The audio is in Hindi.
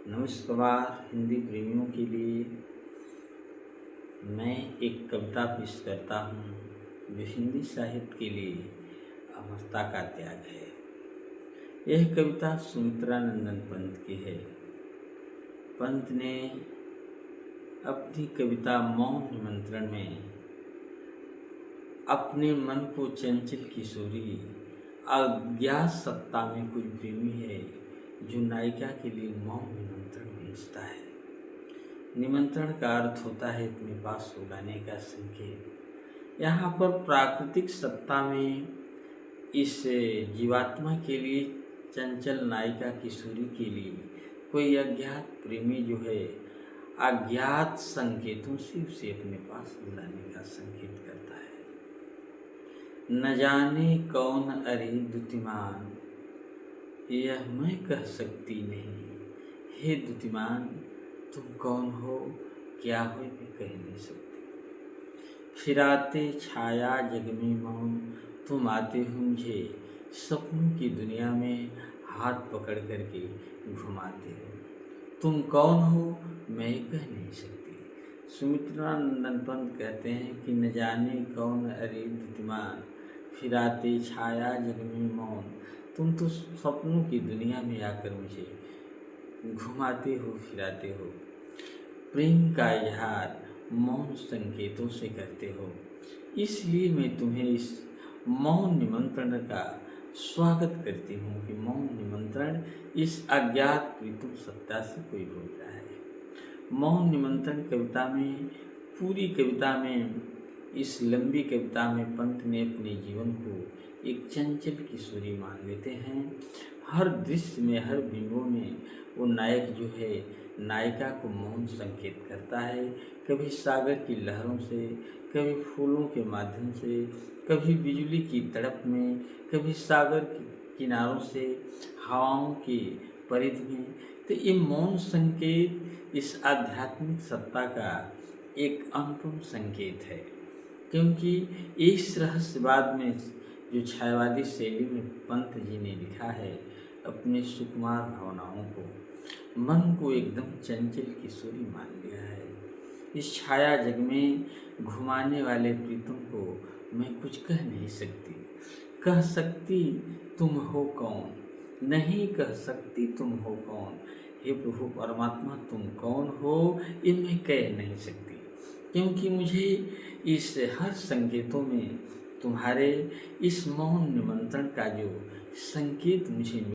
नमस्कार। हिंदी प्रेमियों के लिए मैं एक कविता पेश करता हूँ जो हिंदी साहित्य के लिए अमरता का त्याग है। यह कविता सुमित्रा नंदन पंत की है। पंत ने अपनी कविता मौन निमंत्रण में अपने मन को चंचल किशोरी अज्ञात सत्ता में कोई प्रेमी है जो नायिका के लिए मौन निमंत्रण भेजता है। निमंत्रण का अर्थ होता है अपने पास बुलाने का संकेत। यहाँ पर प्राकृतिक सत्ता में इस जीवात्मा के लिए, चंचल नायिका किशोरी के लिए कोई अज्ञात प्रेमी जो है अज्ञात संकेतों से उसे अपने पास बुलाने का संकेत करता है। न जाने कौन अरे द्युतिमान, यह मैं कह सकती नहीं। हे द्युतिमान, तुम कौन हो, क्या हो, मैं कह नहीं सकती। फिराते छाया जग में मौन, तुम आते हो मुझे सपनों की दुनिया में हाथ पकड़ करके घुमाते हो। तुम कौन हो, मैं कह नहीं सकती। सुमित्रा नंदन पंत कहते हैं कि न जाने कौन अरे द्युतिमान, फिराते छाया जग में मौन, तुम तो सपनों की दुनिया में आकर मुझे घुमाते हो, फिराते हो। प्रेम का इजहार मौन संकेतों से करते हो, इसलिए मैं तुम्हें इस मौन निमंत्रण का स्वागत करती हूँ कि मौन निमंत्रण इस अज्ञात प्रीतम सत्ता से कोई बोल रहा है। मौन निमंत्रण कविता में, पूरी कविता में, इस लंबी कविता में पंत ने अपने जीवन को एक चंचल किशोरी मान लेते हैं। हर दृश्य में, हर बिंबों में वो नायक जो है नायिका को मौन संकेत करता है। कभी सागर की लहरों से, कभी फूलों के माध्यम से, कभी बिजली की तड़प में, कभी सागर के किनारों से, हवाओं की परिधि में। तो ये मौन संकेत इस आध्यात्मिक सत्ता का एक अनुपम संकेत है, क्योंकि इस रहस्यवाद में जो छायावादी शैली में पंत जी ने लिखा है, अपने सुकुमार भावनाओं को, मन को एकदम चंचल किशोरी मान लिया है। इस छाया जग में घुमाने वाले प्रीतम को मैं कुछ कह नहीं सकती। कह सकती तुम हो कौन, नहीं कह सकती तुम हो कौन। हे प्रभु परमात्मा, तुम कौन हो ये मैं कह नहीं सकती, क्योंकि मुझे इस हर संकेतों में तुम्हारे इस मौन निमंत्रण का जो संकेत मुझे